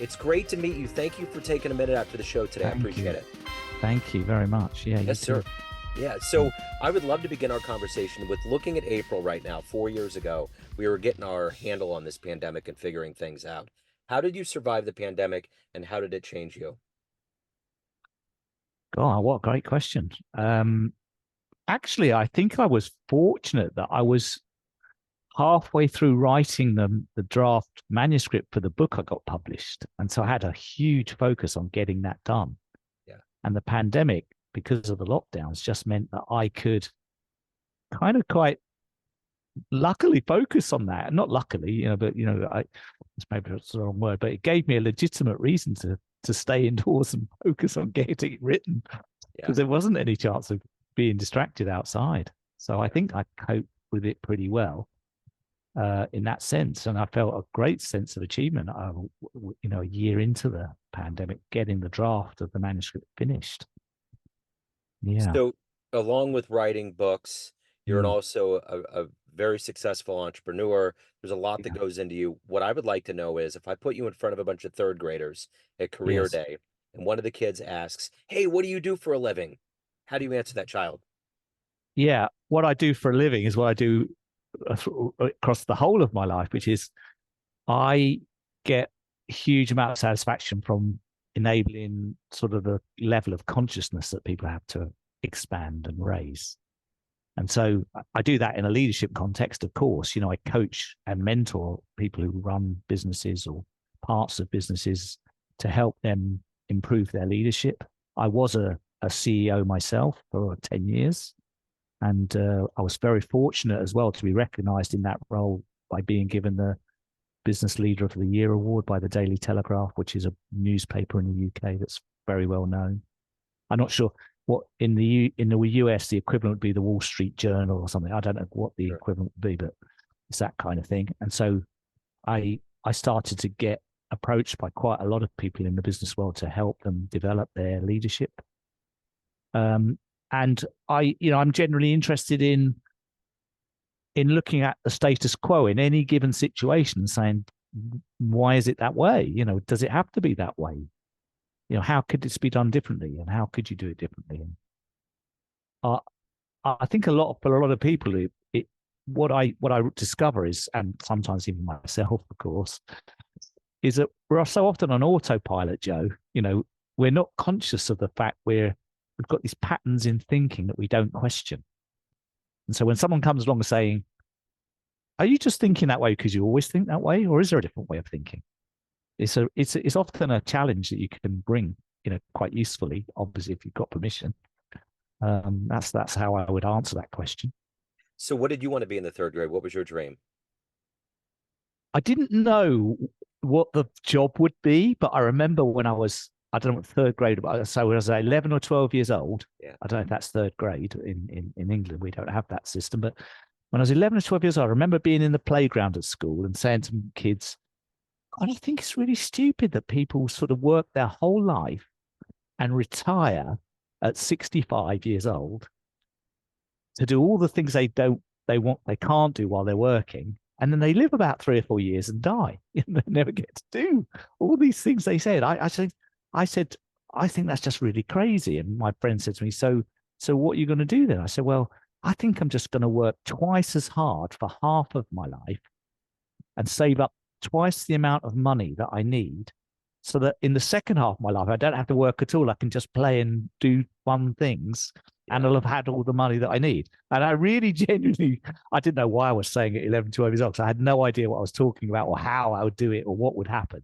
It's great to meet you. Thank you for taking a minute out to the show today. I Thank appreciate you. it. Thank you very much. Yeah, you Yes, too. sir. Yeah, so I would love to begin our conversation with looking at April right now. 4 years ago, we were getting our handle on this pandemic and figuring things out. How did you survive the pandemic and how did it change you? God, what a great question. Actually, I think I was fortunate that I was halfway through writing the draft manuscript for the book I got published. And so I had a huge focus on getting that done. Yeah, And the pandemic, because of the lockdowns, just meant that I could kind of quite luckily focus on that. Not luckily, but it's maybe that's the wrong word, but it gave me a legitimate reason to stay indoors and focus on getting it written yeah, because there wasn't any chance of being distracted outside. So I yeah. think I coped with it pretty well in that sense, and I felt a great sense of achievement. A year into the pandemic, getting the draft of the manuscript finished. Yeah. So, along with writing books, you're Mm. also a very successful entrepreneur. There's a lot that Yeah. goes into you. What I would like to know is if I put you in front of a bunch of third graders at career Yes. day, and one of the kids asks, "Hey, what do you do for a living?" How do you answer that child? Yeah. What I do for a living is what I do across the whole of my life, which is I get a huge amount of satisfaction from enabling sort of the level of consciousness that people have to expand and raise. And so I do that in a leadership context, of course. I coach and mentor people who run businesses or parts of businesses to help them improve their leadership. I was a CEO myself for 10 years. And I was very fortunate as well to be recognized in that role by being given the Business Leader of the Year award by the Daily Telegraph, which is a newspaper in the UK that's very well known. I'm not sure what in the US the equivalent would be the Wall Street Journal or something. I don't know what the Sure. equivalent would be, but it's that kind of thing. And so I started to get approached by quite a lot of people in the business world to help them develop their leadership. Um, and I'm generally interested in looking at the status quo in any given situation and saying, why is it that way? Does it have to be that way? How could this be done differently, and how could you do it differently? And I, I think for a lot of people, what I discover is, and sometimes even myself, of course, is that we're so often on autopilot, Joe. We're not conscious of the fact we've got these patterns in thinking that we don't question. And so when someone comes along saying, "Are you just thinking that way because you always think that way, or is there a different way of thinking?" It's often a challenge that you can bring, quite usefully. Obviously, if you've got permission. That's how I would answer that question. So, what did you want to be in the third grade? What was your dream? I didn't know what the job would be, but I remember when I don't know what third grade, but so when I was 11 or 12 years old, Yeah. I don't know if that's third grade in England, we don't have that system, but when I was 11 or 12 years old, I remember being in the playground at school and saying to kids, God, I think it's really stupid that people sort of work their whole life and retire at 65 years old to do all the things they can't do while they're working, and then they live about 3 or 4 years and die. They never get to do all these things they said. I said, I think that's just really crazy. And my friend said to me, so what are you going to do then? I said, well, I think I'm just going to work twice as hard for half of my life and save up twice the amount of money that I need so that in the second half of my life, I don't have to work at all. I can just play and do fun things and Yeah. I'll have had all the money that I need. And I really genuinely, I didn't know why I was saying it 11, 12 years old, because I had no idea what I was talking about or how I would do it or what would happen.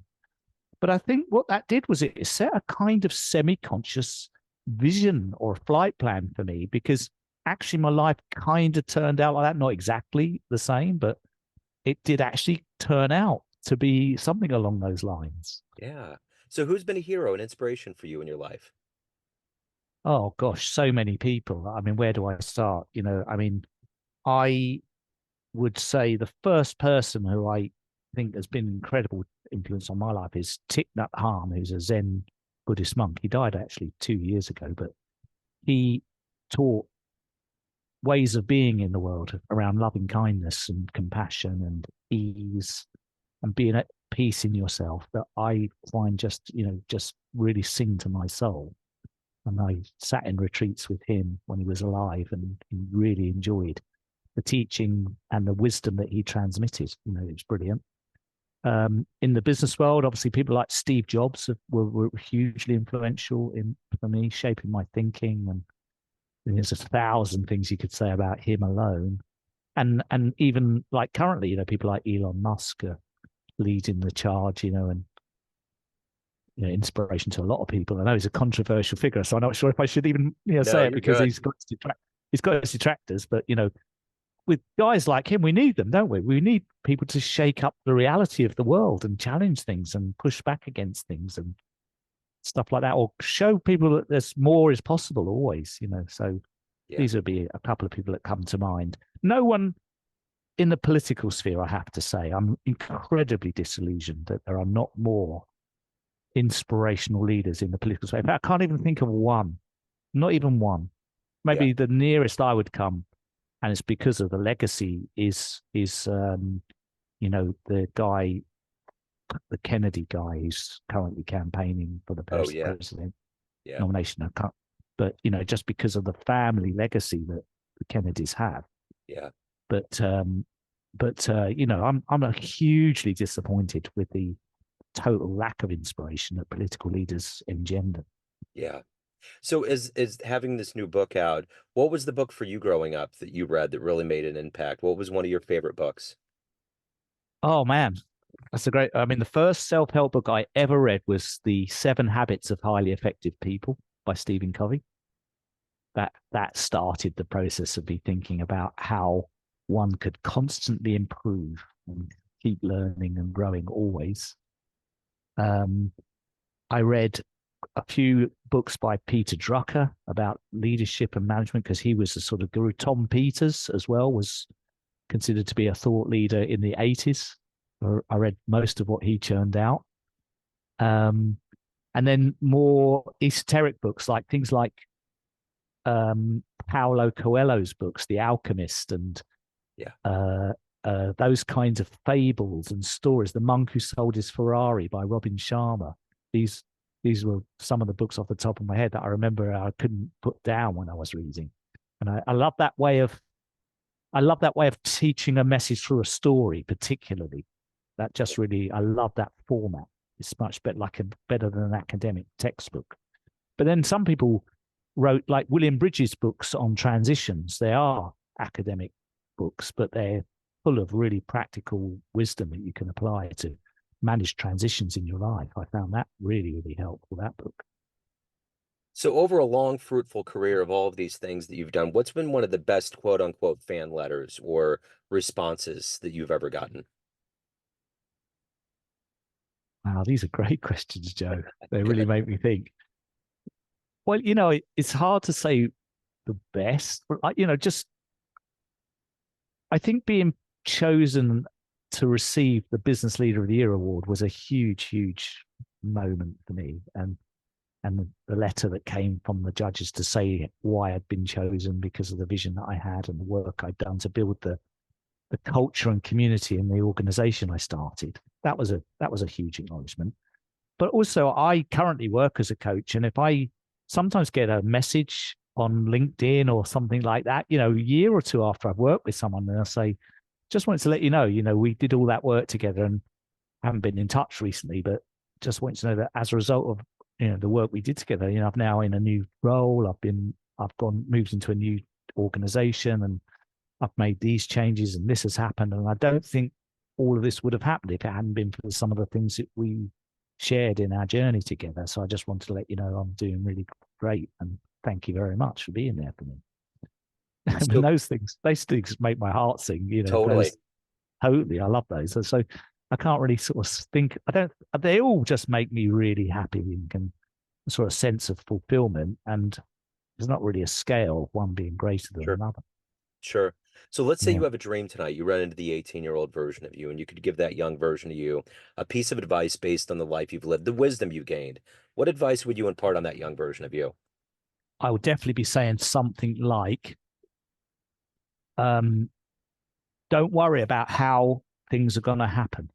But I think what that did was it set a kind of semi-conscious vision or a flight plan for me, because actually my life kind of turned out like that. Not exactly the same, but it did actually turn out to be something along those lines. Yeah. So, who's been a hero and inspiration for you in your life? Oh gosh, so many people. I mean, where do I start? I would say the first person who I think has been an incredible influence on my life is Thich Nhat Hanh, who's a Zen Buddhist monk. He died actually 2 years ago, but he taught ways of being in the world around loving kindness and compassion and ease and being at peace in yourself that I find just, just really sing to my soul. And I sat in retreats with him when he was alive and he really enjoyed the teaching and the wisdom that he transmitted. It was brilliant. In the business world, obviously, people like Steve Jobs were hugely influential for me, shaping my thinking. And there's 1,000 things you could say about him alone. And even like currently, people like Elon Musk are leading the charge, and inspiration to a lot of people. I know he's a controversial figure, so I'm not sure if I should even No, say it you're because good. he's got his detractors. But with guys like him, we need them, don't we? We need people to shake up the reality of the world and challenge things and push back against things and stuff like that, or show people that there's more is possible always. So Yeah. these would be a couple of people that come to mind. No one in the political sphere, I have to say, I'm incredibly disillusioned that there are not more inspirational leaders in the political sphere. In fact, I can't even think of one, not even one. Yeah. Maybe the nearest I would come, and it's because of the legacy, is the guy, the Kennedy guy, who's currently campaigning for the Oh yeah. president Yeah. nomination. I can't, but just because of the family legacy that the Kennedys have. Yeah. But I'm a hugely disappointed with the total lack of inspiration that political leaders engender. Yeah. So is having this new book out, what was the book for you growing up that you read that really made an impact? What was one of your favorite books? Oh man, that's a great. I mean, the first self-help book I ever read was The 7 Habits of Highly Effective People by Stephen Covey. That started the process of me thinking about how one could constantly improve and keep learning and growing always. Um, I read a few books by Peter Drucker about leadership and management because he was a sort of guru. Tom Peters as well was considered to be a thought leader in the 80s. I read most of what he churned out. Um, and then more esoteric books, like things like Paulo Coelho's books, The Alchemist, and Yeah. uh, those kinds of fables and stories. The Monk Who Sold His Ferrari by Robin Sharma. These these were some of the books off the top of my head that I remember I couldn't put down when I was reading. And I love that way of teaching a message through a story, particularly. That just really, I love that format. It's much better, better than an academic textbook. But then some people wrote, like William Bridges' books on transitions. They are academic books, but they're full of really practical wisdom that you can apply to manage transitions in your life. I found that really, really helpful, that book. So over a long, fruitful career of all of these things that you've done, what's been one of the best quote unquote fan letters or responses that you've ever gotten? Wow, these are great questions, Joe. They really Good. make me think. Well, it's hard to say the best, but just I think being chosen to receive the Business Leader of the Year award was a huge, huge moment for me. And the letter that came from the judges to say why I'd been chosen because of the vision that I had and the work I'd done to build the culture and community in the organization I started. That was a huge acknowledgement. But also, I currently work as a coach, and if I sometimes get a message on LinkedIn or something like that, a year or two after I've worked with someone, and I'll say, just wanted to let you know, we did all that work together and haven't been in touch recently, but just wanted to know that as a result of the work we did together, I'm now in a new role. I've moved into a new organization, and I've made these changes, and this has happened. And I don't think all of this would have happened if it hadn't been for some of the things that we shared in our journey together. So I just wanted to let you know I'm doing really great, and thank you very much for being there for me. And So those things make my heart sing. totally. Those totally, I love those. So I can't really sort of think. I don't. They all just make me really happy and can sort of sense of fulfillment. And there's not really a scale of one being greater than Sure. another. Sure. So let's say Yeah. you have a dream tonight. You run into the 18-year-old version of you, and you could give that young version of you a piece of advice based on the life you've lived, the wisdom you gained. What advice would you impart on that young version of you? I would definitely be saying something like, um, don't worry about how things are going to happen.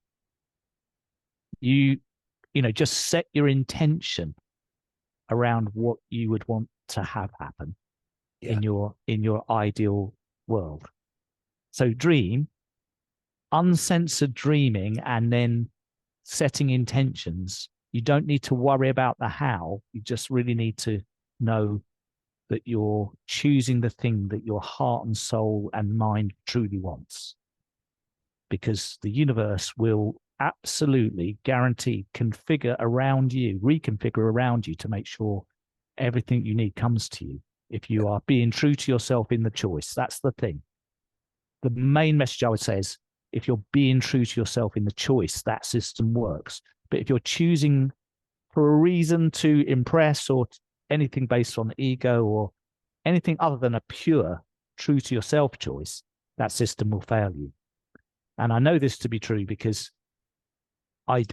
you know, just set your intention around what you would want to have happen Yeah. in your ideal world. So dream, uncensored dreaming, and then setting intentions. You don't need to worry about the how. You just really need to know that you're choosing the thing that your heart and soul and mind truly wants. Because the universe will absolutely guarantee configure around you, reconfigure around you to make sure everything you need comes to you. If Yeah. you are being true to yourself in the choice, that's the thing. The main message I would say is if you're being true to yourself in the choice, that system works. But if you're choosing for a reason to impress or anything based on ego or anything other than a pure true to yourself choice, that system will fail you. And I know this to be true because I've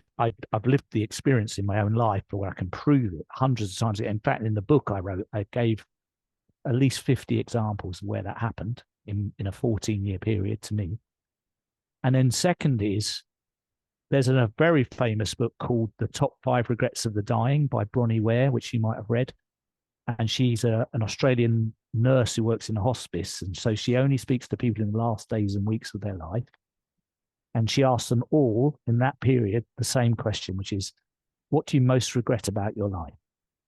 lived the experience in my own life where I can prove it hundreds of times. In fact, in the book I wrote, I gave at least 50 examples of where that happened in a 14-year period to me. And then second is there's a very famous book called The Top Five Regrets of the Dying by Bronnie Ware, which you might have read. And she's an Australian nurse who works in a hospice. And so she only speaks to people in the last days and weeks of their life. And she asks them all in that period the same question, which is, what do you most regret about your life?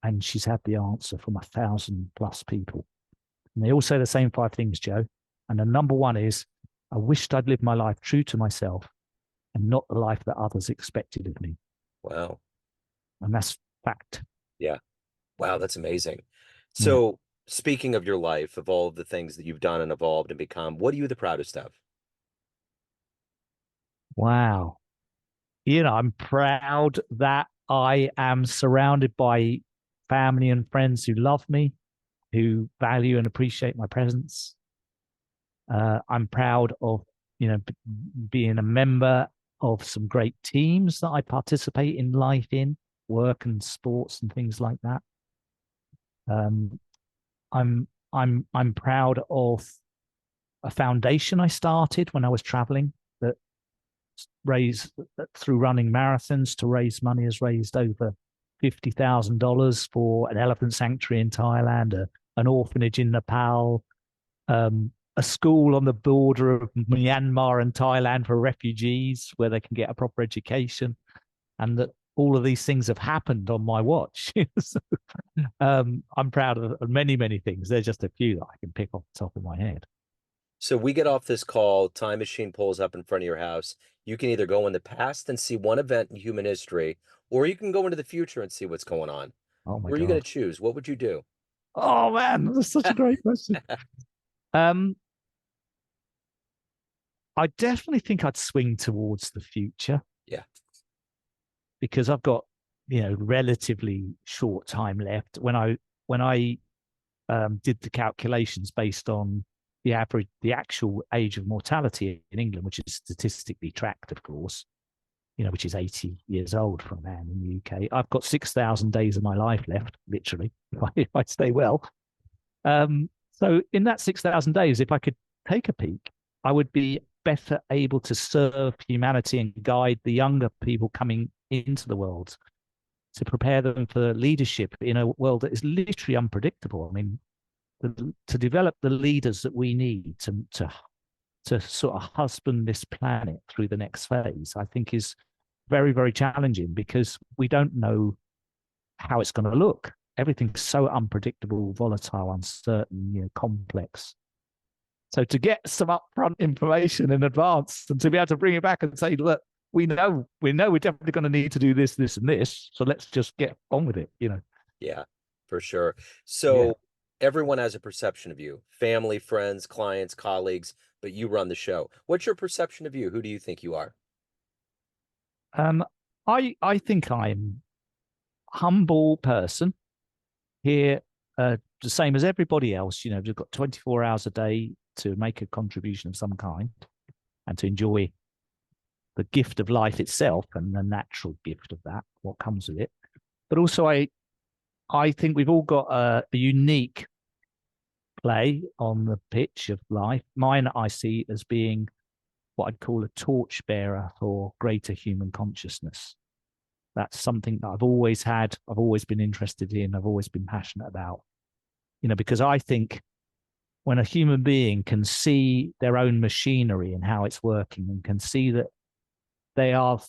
And she's had the answer from 1,000+ people. And they all say the same five things, Joe. And the number one is, I wished I'd lived my life true to myself and not the life that others expected of me. Wow. And that's fact. Yeah. Wow, that's amazing. Yeah. So, speaking of your life, of all of the things that you've done and evolved and become, what are you the proudest of? Wow. You know, I'm proud that I am surrounded by family and friends who love me, who value and appreciate my presence. I'm proud of, you know, being a member of some great teams that I participate in life in, work and sports and things like that. Um, I'm proud of a foundation I started when I was traveling that raised through running marathons to raise money has raised over $50,000 for an elephant sanctuary in Thailand, an orphanage in Nepal, a school on the border of Myanmar and Thailand for refugees where they can get a proper education, and that all of these things have happened on my watch. So, I'm proud of many, many things. There's just a few that I can pick off the top of my head. So we get off this call, time machine pulls up in front of your house. You can either go in the past and see one event in human history, or you can go into the future and see what's going on. Oh my Where are you going God. to choose? What would you do? Oh man, that's such a great question. Um, I definitely think I'd swing towards the future Yeah. because I've got, you know, relatively short time left. When I did the calculations based on the actual age of mortality in England, which is statistically tracked, of course, you know, which is 80 years old for a man in the UK. I've got 6,000 days of my life left, literally, if I stay well. So in that 6,000 days, if I could take a peek, I would be better able to serve humanity and guide the younger people coming into the world to prepare them for leadership in a world that is literally unpredictable. I mean, to develop the leaders that we need to sort of husband this planet through the next phase, I think is very, very challenging because we don't know how it's going to look. Everything's so unpredictable, volatile, uncertain, you know, complex. So to get some upfront information in advance and to be able to bring it back and say, look, we know we're definitely going to need to do this, this, and this. So let's just get on with it, you know. Yeah, for sure. Yeah. So everyone has a perception of you, family, friends, clients, colleagues, but you run the show. What's your perception of you? Who do you think you are? Um, I think I'm a humble person here, the same as everybody else. You know, we've got 24 hours a day to make a contribution of some kind and to enjoy the gift of life itself and the natural gift of that, what comes with it. But also, I think we've all got a unique play on the pitch of life. Mine I see as being what I'd call a torchbearer for greater human consciousness. That's something that I've always had, I've always been interested in, I've always been passionate about. Because I think when a human being can see their own machinery and how it's working, and can see that they are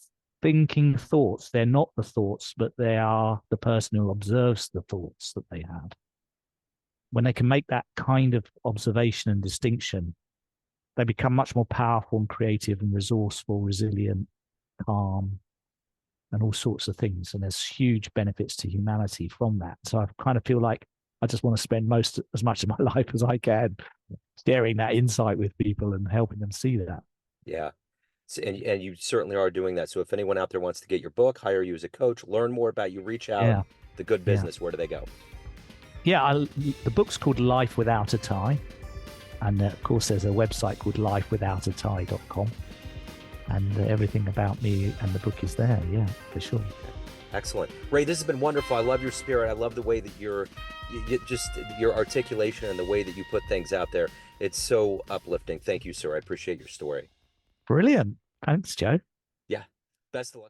thinking thoughts, they're not the thoughts, but they are the person who observes the thoughts that they have. When they can make that kind of observation and distinction, they become much more powerful and creative and resourceful, resilient, calm, and all sorts of things. And there's huge benefits to humanity from that. So I kind of feel like I just want to spend as much of my life as I can sharing that insight with people and helping them see that. Yeah. And you certainly are doing that. So if anyone out there wants to get your book, hire you as a coach, learn more about you, reach out, Yeah. The Good Yeah. Business, where do they go? Yeah. The book's called Life Without a Tie. And of course, there's a website called lifewithoutatie.com. And everything about me and the book is there. Yeah, for sure. Excellent. Ray, this has been wonderful. I love your spirit. I love the way that just your articulation and the way that you put things out there. It's so uplifting. Thank you, sir. I appreciate your story. Brilliant. Thanks, Joe. Yeah. Best of luck.